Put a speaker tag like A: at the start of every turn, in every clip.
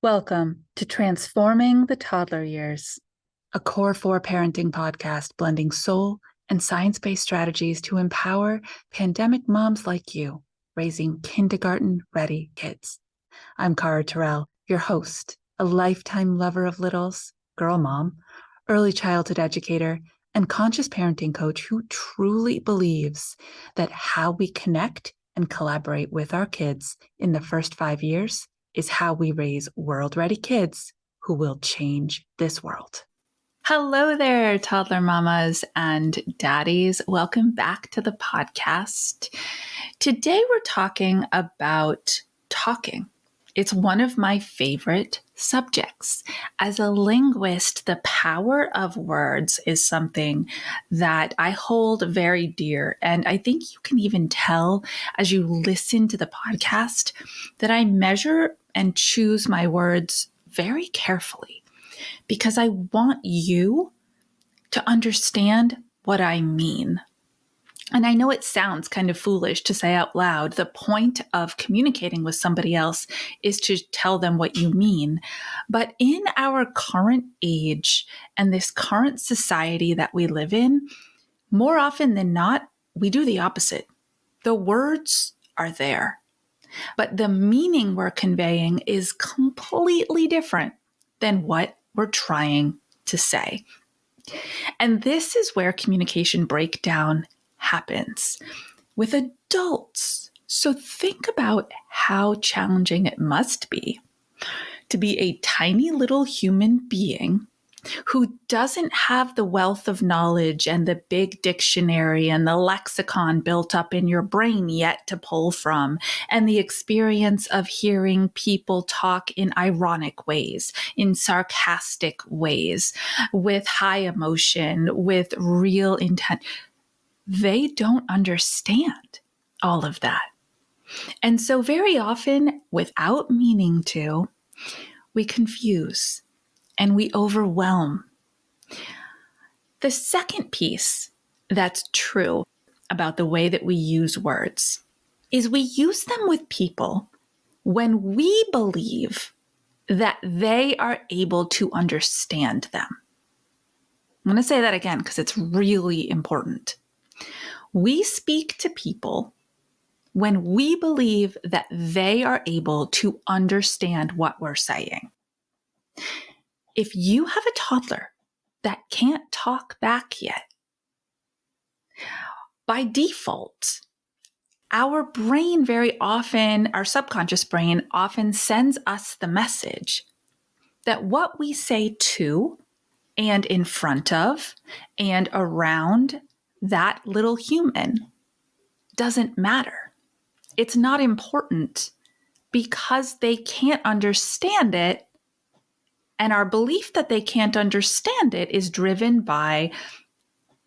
A: Welcome to Transforming the Toddler Years, a Core 4 parenting podcast blending soul and science-based strategies to empower pandemic moms like you, raising kindergarten-ready kids. I'm Cara Tyrrell, your host, a lifetime lover of littles, girl mom, early childhood educator, and conscious parenting coach who truly believes that how we connect and collaborate with our kids in the first 5 years is how we raise world-ready kids who will change this world. Hello there, toddler mamas and daddies. Welcome back to the podcast. Today we're talking about talking. It's one of my favorite subjects. As a linguist, the power of words is something that I hold very dear. And I think you can even tell as you listen to the podcast that I measure and choose my words very carefully because I want you to understand what I mean. And I know it sounds kind of foolish to say out loud. The point of communicating with somebody else is to tell them what you mean. But in our current age and this current society that we live in, more often than not, we do the opposite. The words are there, but the meaning we're conveying is completely different than what we're trying to say. And this is where communication breakdown happens with adults. So think about how challenging it must be to be a tiny little human being who doesn't have the wealth of knowledge and the big dictionary and the lexicon built up in your brain yet to pull from, and the experience of hearing people talk in ironic ways, in sarcastic ways, with high emotion, with real intent. They don't understand all of that. And so very often, without meaning to, we confuse and we overwhelm. The second piece that's true about the way that we use words is we use them with people when we believe that they are able to understand them. I'm going to say that again because it's really important. We speak to people when we believe that they are able to understand what we're saying. If you have a toddler that can't talk back yet, by default, our brain very often, our subconscious brain often sends us the message that what we say to and in front of and around that little human doesn't matter. It's not important because they can't understand it. And our belief that they can't understand it is driven by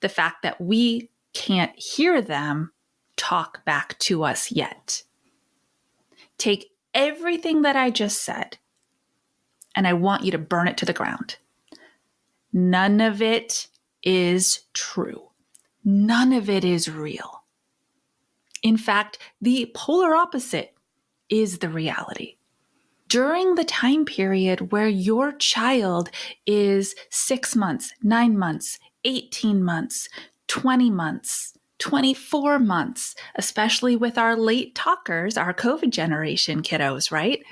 A: the fact that we can't hear them talk back to us yet. Take everything that I just said, and I want you to burn it to the ground. None of it is true. None of it is real. In fact, the polar opposite is the reality. During the time period where your child is 6 months, 9 months, 18 months, 20 months, 24 months, especially with our late talkers, our COVID generation kiddos, right?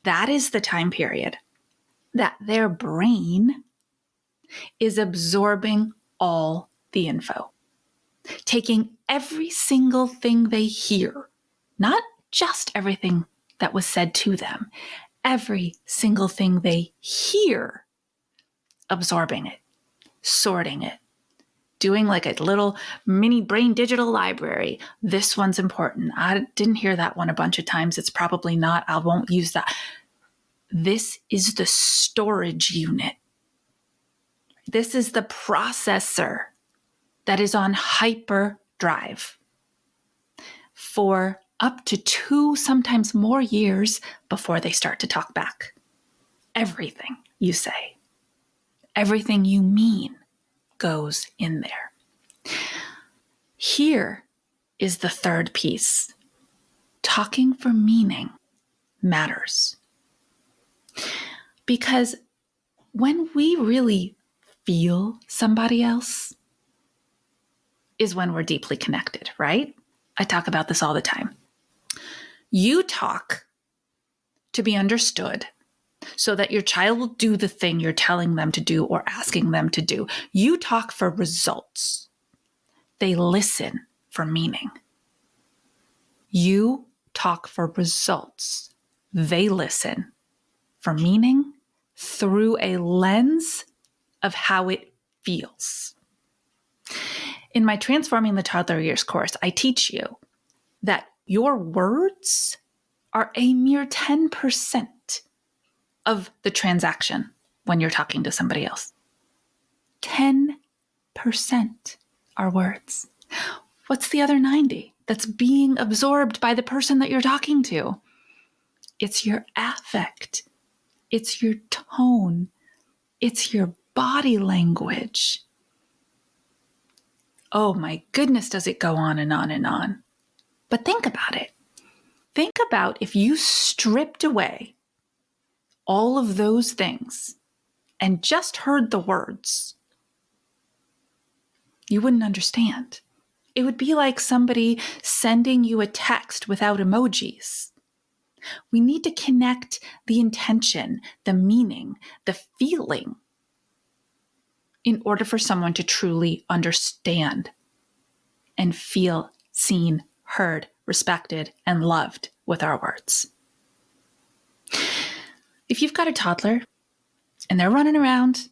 A: That is the time period that their brain is absorbing all the info, taking every single thing they hear, not just everything that was said to them, every single thing they hear, absorbing it, sorting it, doing like a little mini brain digital library. This one's important. I didn't hear that one a bunch of times. It's probably not. I won't use that. This is the storage unit. This is the processor that is on hyperdrive for up to 2, sometimes more years before they start to talk back. Everything you say, everything you mean goes in there. Here is the third piece. Talking for meaning matters. Because when we really feel somebody else is when we're deeply connected, right? I talk about this all the time. You talk to be understood so that your child will do the thing you're telling them to do or asking them to do. You talk for results. They listen for meaning. You talk for results. They listen for meaning through a lens of how it feels. In my Transforming the Toddler Years course, I teach you that your words are a mere 10% of the transaction when you're talking to somebody else. 10% are words. What's the other 90 that's being absorbed by the person that you're talking to? It's your affect. It's your tone. It's your body language. Oh my goodness, does it go on and on and on. But think about it. Think about if you stripped away all of those things and just heard the words, you wouldn't understand. It would be like somebody sending you a text without emojis. We need to connect the intention, the meaning, the feeling in order for someone to truly understand and feel seen, heard, respected, and loved with our words. If you've got a toddler and they're running around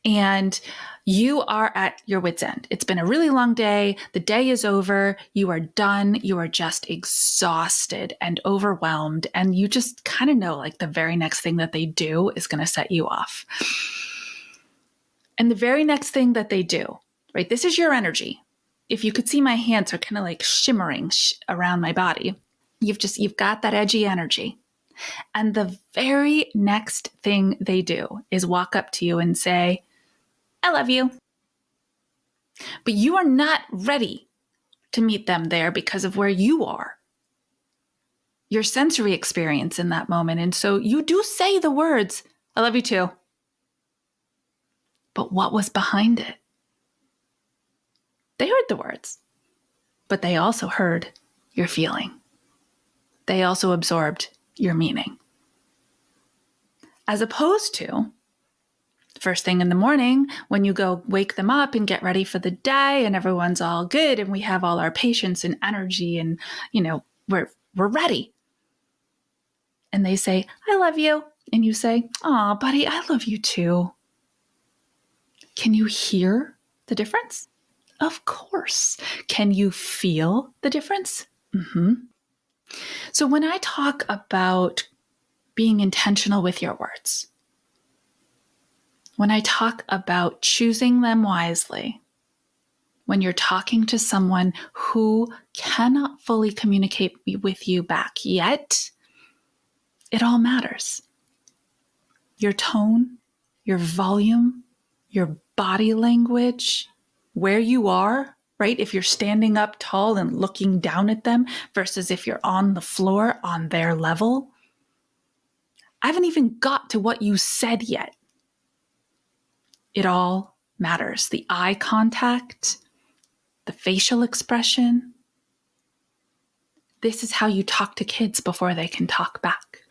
A: and you are at your wit's end, it's been a really long day, the day is over, you are done, you are just exhausted and overwhelmed, and you just kind of know like the very next thing that they do is going to set you off. And the very next thing that they do, right? This is your energy. If you could see, my hands are kind of like shimmering around my body. You've got that edgy energy. And the very next thing they do is walk up to you and say, I love you. But you are not ready to meet them there because of where you are, your sensory experience in that moment. And so you do say the words, I love you too. But what was behind it? They heard the words, but they also heard your feeling. They also absorbed your meaning. As opposed to first thing in the morning when you go wake them up and get ready for the day and everyone's all good and we have all our patience and energy and, we're ready. And they say, I love you. And you say, aw, buddy, I love you too. Can you hear the difference? Of course. Can you feel the difference? Mm-hmm. So when I talk about being intentional with your words, when I talk about choosing them wisely, when you're talking to someone who cannot fully communicate with you back yet, it all matters. Your tone, your volume, your body language, where you are, right? If you're standing up tall and looking down at them versus if you're on the floor on their level. I haven't even got to what you said yet. It all matters. The eye contact, the facial expression. This is how you talk to kids before they can talk back.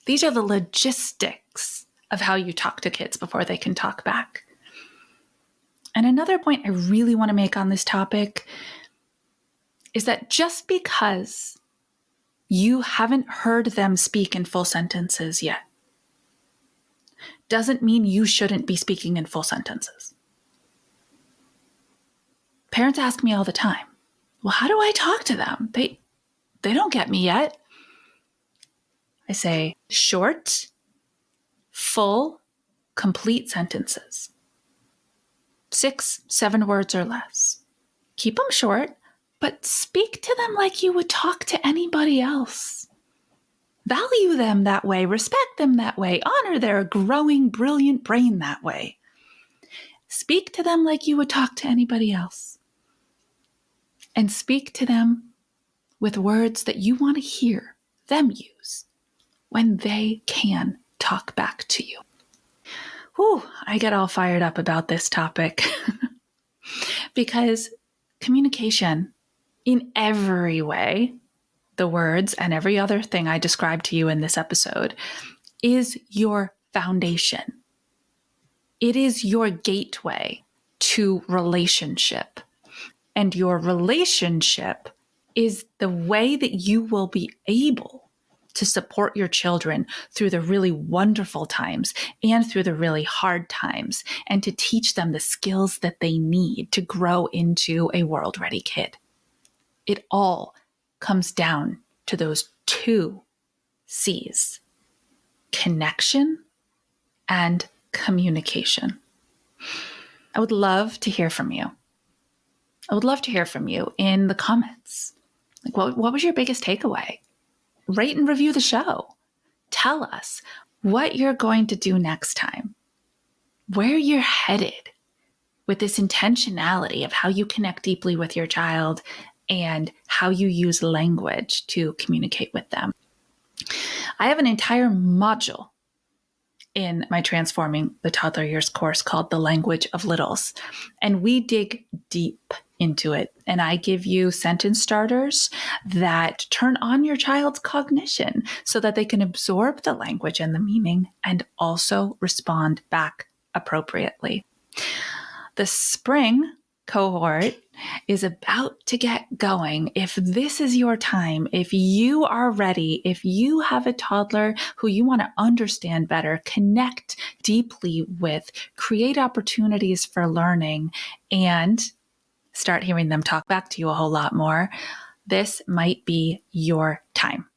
A: These are the logistics of how you talk to kids before they can talk back. And another point I really want to make on this topic is that just because you haven't heard them speak in full sentences yet doesn't mean you shouldn't be speaking in full sentences. Parents ask me all the time, well, how do I talk to them? They don't get me yet. I say short, full, complete sentences. 6, 7 words or less. Keep them short, but speak to them like you would talk to anybody else. Value them that way, respect them that way, honor their growing, brilliant brain that way. Speak to them like you would talk to anybody else. And speak to them with words that you want to hear, them use when they can talk back to you? Whew, I get all fired up about this topic because communication in every way, the words and every other thing I described to you in this episode, is your foundation. It is your gateway to relationship. And your relationship is the way that you will be able to support your children through the really wonderful times and through the really hard times, and to teach them the skills that they need to grow into a world-ready kid. It all comes down to those two C's: connection and communication. I would love to hear from you. I would love to hear from you in the comments. Like, what was your biggest takeaway? Rate and review the show. Tell us what you're going to do next time, where you're headed with this intentionality of how you connect deeply with your child and how you use language to communicate with them. I have an entire module in my Transforming the Toddler Years course called The Language of Littles, and we dig deep into it. And I give you sentence starters that turn on your child's cognition so that they can absorb the language and the meaning and also respond back appropriately. The spring cohort is about to get going. If this is your time, if you are ready, if you have a toddler who you want to understand better, connect deeply with, create opportunities for learning, and start hearing them talk back to you a whole lot more, this might be your time.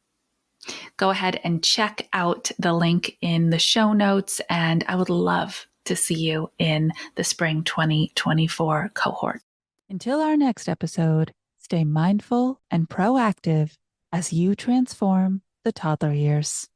A: Go ahead and check out the link in the show notes, and I would love to see you in the spring 2024 cohort. Until our next episode, stay mindful and proactive as you transform the toddler years.